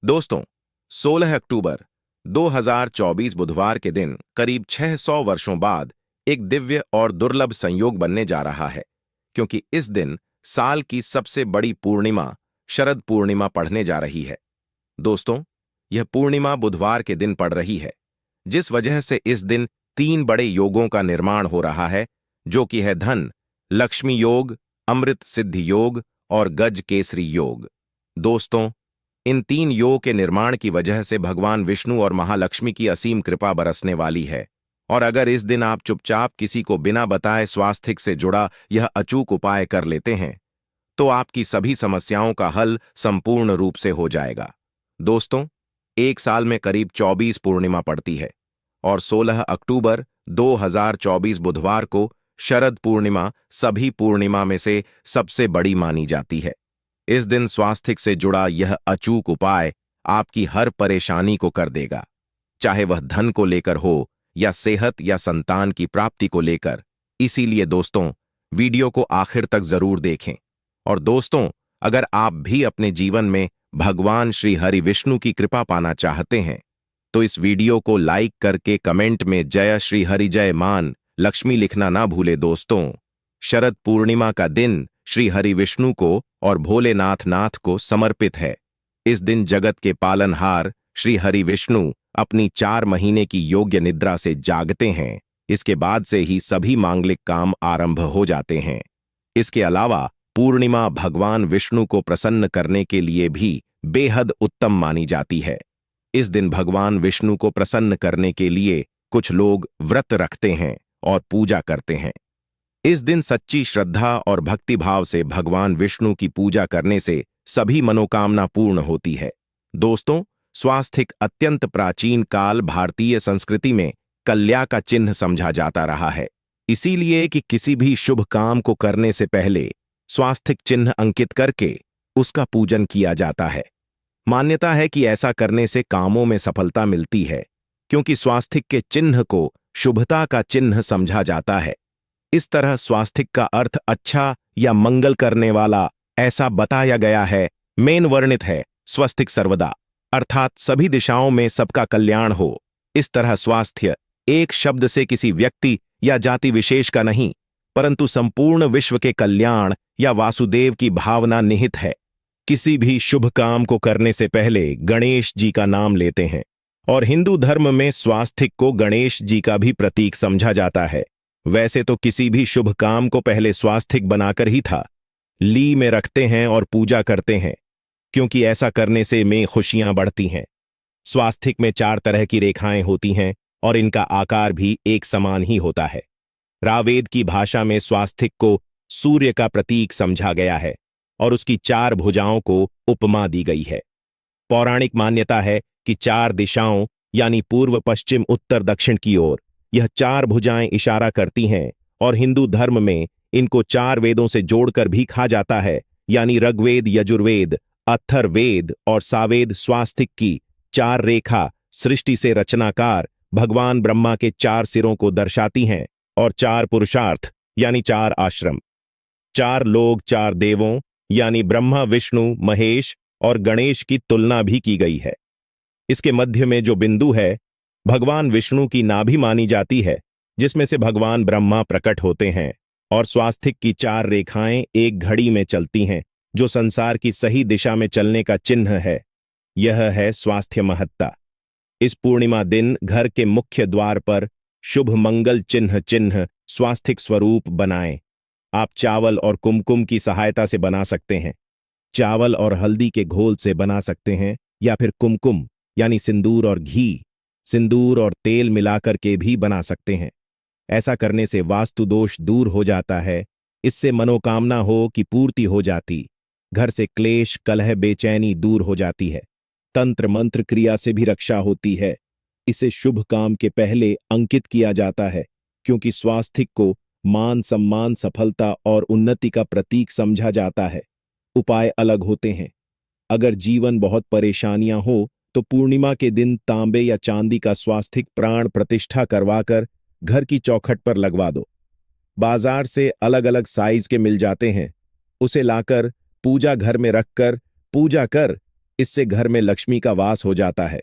दोस्तों, 16 अक्टूबर 2024 बुधवार के दिन करीब 600 वर्षों बाद एक दिव्य और दुर्लभ संयोग बनने जा रहा है, क्योंकि इस दिन साल की सबसे बड़ी पूर्णिमा शरद पूर्णिमा पड़ने जा रही है। दोस्तों, यह पूर्णिमा बुधवार के दिन पड़ रही है, जिस वजह से इस दिन तीन बड़े योगों का निर्माण हो रहा है, जो कि है धन लक्ष्मी योग, अमृत सिद्धि योग और गज केसरी योग। दोस्तों, इन तीन योग के निर्माण की वजह से भगवान विष्णु और महालक्ष्मी की असीम कृपा बरसने वाली है। और अगर इस दिन आप चुपचाप किसी को बिना बताए स्वास्थ्य से जुड़ा यह अचूक उपाय कर लेते हैं, तो आपकी सभी समस्याओं का हल संपूर्ण रूप से हो जाएगा। दोस्तों, एक साल में करीब 24 पूर्णिमा पड़ती है और 16 अक्टूबर 2024 बुधवार को शरद पूर्णिमा सभी पूर्णिमा में से सबसे बड़ी मानी जाती है। इस दिन स्वास्थ्य से जुड़ा यह अचूक उपाय आपकी हर परेशानी को कर देगा, चाहे वह धन को लेकर हो या सेहत या संतान की प्राप्ति को लेकर। इसीलिए दोस्तों, वीडियो को आखिर तक जरूर देखें। और दोस्तों, अगर आप भी अपने जीवन में भगवान श्री हरि विष्णु की कृपा पाना चाहते हैं, तो इस वीडियो को लाइक करके कमेंट में जय श्री हरि जय मान लक्ष्मी लिखना ना भूले। दोस्तों, शरद पूर्णिमा का दिन श्री हरि विष्णु को और भोलेनाथ नाथ को समर्पित है। इस दिन जगत के पालनहार श्री हरि विष्णु अपनी 4 महीने की योग्य निद्रा से जागते हैं। इसके बाद से ही सभी मांगलिक काम आरंभ हो जाते हैं। इसके अलावा पूर्णिमा भगवान विष्णु को प्रसन्न करने के लिए भी बेहद उत्तम मानी जाती है। इस दिन भगवान विष्णु को प्रसन्न करने के लिए कुछ लोग व्रत रखते हैं और पूजा करते हैं। इस दिन सच्ची श्रद्धा और भक्तिभाव से भगवान विष्णु की पूजा करने से सभी मनोकामना पूर्ण होती है। दोस्तों, स्वास्थिक अत्यंत प्राचीन काल भारतीय संस्कृति में कल्या का चिन्ह समझा जाता रहा है। इसीलिए कि किसी भी शुभ काम को करने से पहले स्वास्थिक चिन्ह अंकित करके उसका पूजन किया जाता है। मान्यता है कि ऐसा करने से कामों में सफलता मिलती है, क्योंकि स्वास्थिक के चिन्ह को शुभता का चिन्ह समझा जाता है। इस तरह स्वास्थिक का अर्थ अच्छा या मंगल करने वाला ऐसा बताया गया है। मेन वर्णित है स्वस्तिक सर्वदा, अर्थात सभी दिशाओं में सबका कल्याण हो। इस तरह स्वास्थ्य एक शब्द से किसी व्यक्ति या जाति विशेष का नहीं, परंतु संपूर्ण विश्व के कल्याण या वासुदेव की भावना निहित है। किसी भी शुभ काम को करने से पहले गणेश जी का नाम लेते हैं, और हिंदू धर्म में स्वास्थिक को गणेश जी का भी प्रतीक समझा जाता है। वैसे तो किसी भी शुभ काम को पहले स्वास्थिक बनाकर ही था ली में रखते हैं और पूजा करते हैं, क्योंकि ऐसा करने से में खुशियां बढ़ती हैं। स्वास्थिक में 4 तरह की रेखाएं होती हैं और इनका आकार भी एक समान ही होता है। रावेद की भाषा में स्वास्थिक को सूर्य का प्रतीक समझा गया है और उसकी 4 भुजाओं को उपमा दी गई है। पौराणिक मान्यता है कि 4 दिशाओं यानी पूर्व पश्चिम उत्तर दक्षिण की ओर यह 4 भुजाएं इशारा करती हैं, और हिंदू धर्म में इनको 4 वेदों से जोड़कर भी कहा जाता है, यानी ऋग्वेद, यजुर्वेद, अथर्ववेद और सावेद। स्वास्तिक की 4 रेखा सृष्टि से रचनाकार भगवान ब्रह्मा के 4 सिरों को दर्शाती हैं, और 4 पुरुषार्थ यानी 4 आश्रम, 4 लोग, 4 देवों यानी ब्रह्मा, विष्णु, महेश और गणेश की तुलना भी की गई है। इसके मध्य में जो बिंदु है भगवान विष्णु की नाभि मानी जाती है, जिसमें से भगवान ब्रह्मा प्रकट होते हैं। और स्वास्तिक की 4 रेखाएं एक घड़ी में चलती हैं, जो संसार की सही दिशा में चलने का चिन्ह है। यह है स्वास्थ्य महत्ता। इस पूर्णिमा दिन घर के मुख्य द्वार पर शुभ मंगल चिन्ह स्वास्तिक स्वरूप बनाएं। आप चावल और कुमकुम की सहायता से बना सकते हैं, चावल और हल्दी के घोल से बना सकते हैं, या फिर कुमकुम यानी सिंदूर और घी, सिंदूर और तेल मिलाकर के भी बना सकते हैं। ऐसा करने से वास्तु दोष दूर हो जाता है। इससे मनोकामना हो की पूर्ति हो जाती, घर से क्लेश, कलह, बेचैनी दूर हो जाती है। तंत्र मंत्र क्रिया से भी रक्षा होती है। इसे शुभ काम के पहले अंकित किया जाता है, क्योंकि स्वास्थिक को मान, सम्मान, सफलता और उन्नति का प्रतीक समझा जाता है। उपाय अलग होते हैं। अगर जीवन बहुत परेशानियां हो तो पूर्णिमा के दिन तांबे या चांदी का स्वास्तिक प्राण प्रतिष्ठा करवाकर घर की चौखट पर लगवा दो। बाजार से अलग अलग साइज के मिल जाते हैं। उसे लाकर पूजा घर में रखकर पूजा कर इससे घर में लक्ष्मी का वास हो जाता है।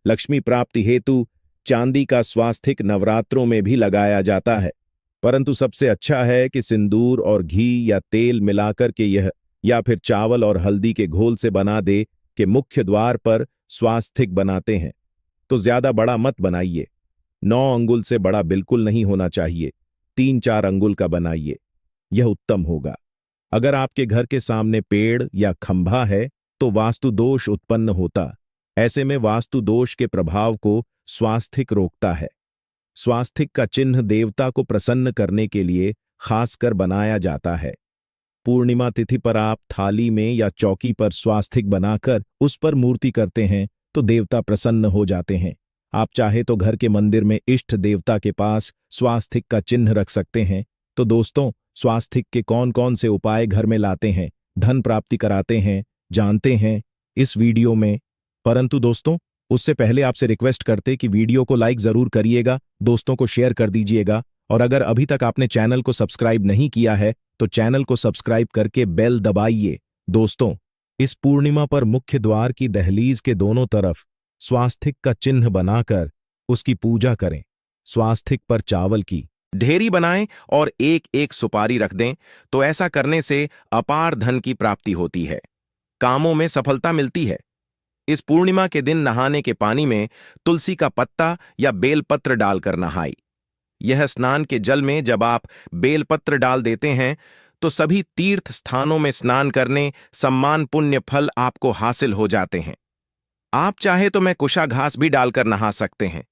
लक्ष्मी प्राप्ति हेतु चांदी का स्वास्थिक नवरात्रों में भी लगाया जाता है, परंतु सबसे अच्छा है कि सिंदूर और घी या तेल मिलाकर के यह, या फिर चावल और हल्दी के घोल से बना दे कि मुख्य द्वार पर स्वास्थिक बनाते हैं तो ज्यादा बड़ा मत बनाइए। 9 अंगुल से बड़ा बिल्कुल नहीं होना चाहिए, 3-4 अंगुल का बनाइए, यह उत्तम होगा। अगर आपके घर के सामने पेड़ या खंभा है तो वास्तु दोष उत्पन्न होता। ऐसे में वास्तु दोष के प्रभाव को स्वास्थिक रोकता है। स्वास्थिक का चिन्ह देवता को प्रसन्न करने के लिए खासकर बनाया जाता है। पूर्णिमा तिथि पर आप थाली में या चौकी पर स्वास्थिक बनाकर उस पर मूर्ति करते हैं तो देवता प्रसन्न हो जाते हैं। आप चाहे तो घर के मंदिर में इष्ट देवता के पास स्वास्थिक का चिन्ह रख सकते हैं। तो दोस्तों, स्वास्थिक के कौन कौन से उपाय घर में लाते हैं, धन प्राप्ति कराते हैं, जानते हैं इस वीडियो में। परंतु दोस्तों, उससे पहले आपसे रिक्वेस्ट करते कि वीडियो को लाइक जरूर करिएगा, दोस्तों को शेयर कर दीजिएगा, और अगर अभी तक आपने चैनल को सब्सक्राइब नहीं किया है तो चैनल को सब्सक्राइब करके बेल दबाइए। दोस्तों, इस पूर्णिमा पर मुख्य द्वार की दहलीज के दोनों तरफ स्वास्थिक का चिन्ह बनाकर उसकी पूजा करें। स्वास्थिक पर चावल की ढेरी बनाएं और एक एक सुपारी रख दें, तो ऐसा करने से अपार धन की प्राप्ति होती है, कामों में सफलता मिलती है। इस पूर्णिमा के दिन नहाने के पानी में तुलसी का पत्ता या बेलपत्र डालकर नहाई। यह स्नान के जल में जब आप बेलपत्र डाल देते हैं तो सभी तीर्थ स्थानों में स्नान करने सम्मान पुण्य फल आपको हासिल हो जाते हैं। आप चाहे तो मैं कुशा घास भी डालकर नहा सकते हैं।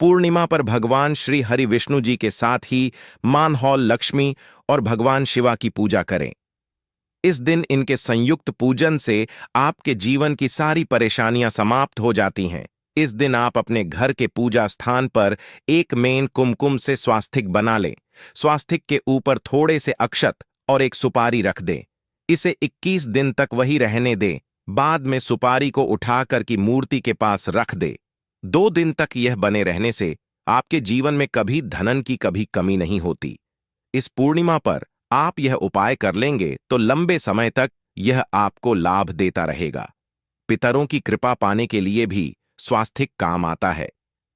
पूर्णिमा पर भगवान श्री हरि विष्णु जी के साथ ही मानहौल लक्ष्मी और भगवान शिवा की पूजा करें। इस दिन इनके संयुक्त पूजन से आपके जीवन की सारी परेशानियां समाप्त हो जाती हैं। इस दिन आप अपने घर के पूजा स्थान पर एक मेन कुमकुम से स्वास्थिक बना लें। स्वास्थिक के ऊपर थोड़े से अक्षत और एक सुपारी रख दें। इसे 21 दिन तक वही रहने दें। बाद में सुपारी को उठाकर की मूर्ति के पास रख दे। 2 दिन तक यह बने रहने से आपके जीवन में कभी धन की कभी कमी नहीं होती। इस पूर्णिमा पर आप यह उपाय कर लेंगे तो लंबे समय तक यह आपको लाभ देता रहेगा। पितरों की कृपा पाने के लिए भी स्वास्थिक काम आता है।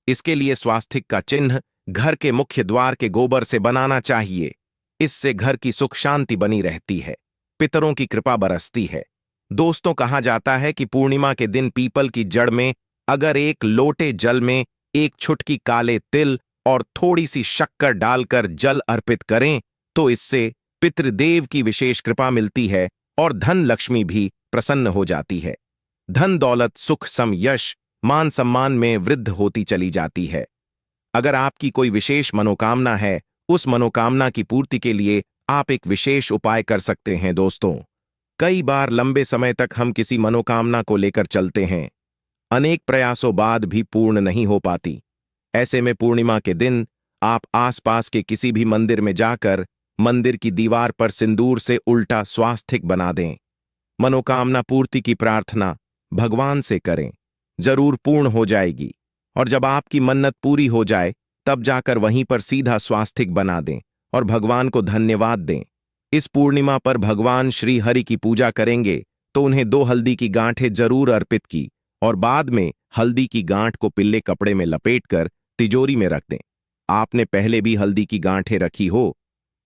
इसके लिए स्वास्थिक का चिन्ह घर के मुख्य द्वार के गोबर से बनाना चाहिए। इससे घर की सुख शांति बनी रहती है, पितरों की कृपा बरसती है। दोस्तों, कहा जाता है कि पूर्णिमा के दिन पीपल की जड़ में अगर एक लोटे जल में एक चुटकी काले तिल और थोड़ी सी शक्कर डालकर जल अर्पित करें तो इससे पितृदेव की विशेष कृपा मिलती है और धन लक्ष्मी भी प्रसन्न हो जाती है। धन दौलत सुख सम यश मान सम्मान में वृद्धि होती चली जाती है। अगर आपकी कोई विशेष मनोकामना है, उस मनोकामना की पूर्ति के लिए आप एक विशेष उपाय कर सकते हैं। दोस्तों, कई बार लंबे समय तक हम किसी मनोकामना को लेकर चलते हैं, अनेक प्रयासों बाद भी पूर्ण नहीं हो पाती। ऐसे में पूर्णिमा के दिन आप आसपास के किसी भी मंदिर में जाकर मंदिर की दीवार पर सिंदूर से उल्टा स्वास्थिक बना दें। मनोकामना पूर्ति की प्रार्थना भगवान से करें, जरूर पूर्ण हो जाएगी। और जब आपकी मन्नत पूरी हो जाए तब जाकर वहीं पर सीधा स्वास्थिक बना दें और भगवान को धन्यवाद दें। इस पूर्णिमा पर भगवान श्री हरि की पूजा करेंगे तो उन्हें 2 हल्दी की गांठें जरूर अर्पित की और बाद में हल्दी की गांठ को पीले कपड़े में लपेटकर तिजोरी में रख दें। आपने पहले भी हल्दी की गांठें रखी हो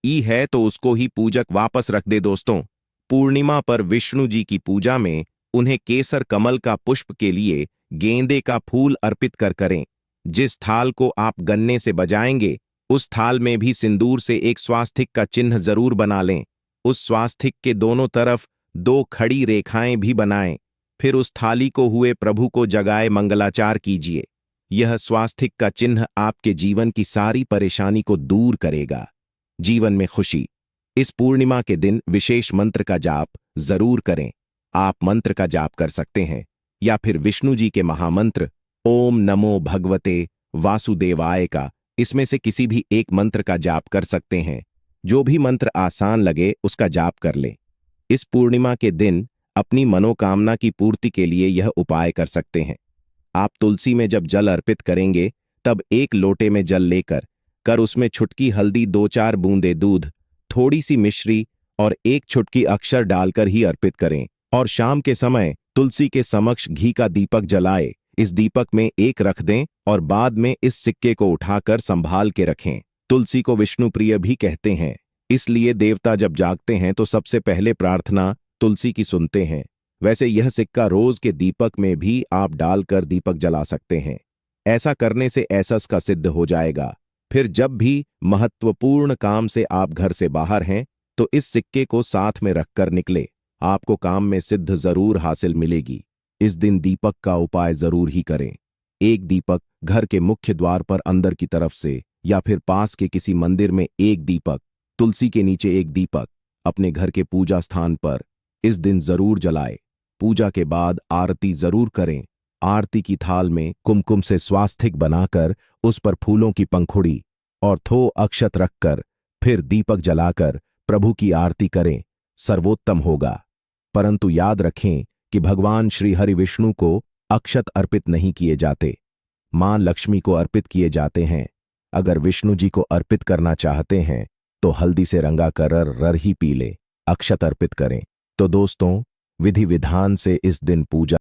ई है तो उसको ही पूजक वापस रख दे। दोस्तों, पूर्णिमा पर विष्णु जी की पूजा में उन्हें केसर कमल का पुष्प के लिए गेंदे का फूल अर्पित कर करें। जिस थाल को आप गन्ने से बजाएंगे उस थाल में भी सिंदूर से एक स्वास्थिक का चिन्ह जरूर बना लें। उस स्वास्थिक के दोनों तरफ 2 खड़ी रेखाएं भी बनाएं। फिर उस थाली को हुए प्रभु को जगाए मंगलाचार कीजिए। यह स्वास्थिक का चिन्ह आपके जीवन की सारी परेशानी को दूर करेगा, जीवन में खुशी। इस पूर्णिमा के दिन विशेष मंत्र का जाप जरूर करें। आप मंत्र का जाप कर सकते हैं या फिर विष्णु जी के महामंत्र ओम नमो भगवते वासुदेवाय का, इसमें से किसी भी एक मंत्र का जाप कर सकते हैं। जो भी मंत्र आसान लगे उसका जाप कर ले। इस पूर्णिमा के दिन अपनी मनोकामना की पूर्ति के लिए यह उपाय कर सकते हैं। आप तुलसी में जब जल अर्पित करेंगे तब एक लोटे में जल लेकर उसमें छुटकी हल्दी, 2-4 बूंदे दूध, थोड़ी सी मिश्री और एक छुटकी अक्षर डालकर ही अर्पित करें और शाम के समय तुलसी के समक्ष घी का दीपक जलाए। इस दीपक में एक रख दें और बाद में इस सिक्के को उठाकर संभाल के रखें। तुलसी को विष्णु प्रिय भी कहते हैं, इसलिए देवता जब जागते हैं तो सबसे पहले प्रार्थना तुलसी की सुनते हैं। वैसे यह सिक्का रोज के दीपक में भी आप डालकर दीपक जला सकते हैं। ऐसा करने से ऐसस का सिद्ध हो जाएगा। फिर जब भी महत्वपूर्ण काम से आप घर से बाहर हैं तो इस सिक्के को साथ में रखकर निकले। आपको काम में सिद्ध जरूर हासिल मिलेगी। इस दिन दीपक का उपाय जरूर ही करें। एक दीपक घर के मुख्य द्वार पर अंदर की तरफ से या फिर पास के किसी मंदिर में एक दीपक, तुलसी के नीचे एक दीपक, अपने घर के पूजा स्थान पर इस दिन जरूर जलाए। पूजा के बाद आरती जरूर करें। आरती की थाल में कुमकुम से स्वास्तिक बनाकर उस पर फूलों की पंखुड़ी और थो अक्षत रखकर फिर दीपक जलाकर प्रभु की आरती करें, सर्वोत्तम होगा। परंतु याद रखें कि भगवान श्री हरि विष्णु को अक्षत अर्पित नहीं किए जाते, मां लक्ष्मी को अर्पित किए जाते हैं। अगर विष्णु जी को अर्पित करना चाहते हैं तो हल्दी से रंगा कर रर ही पी ले, अक्षत अर्पित करें। तो दोस्तों, विधि विधान से इस दिन पूजा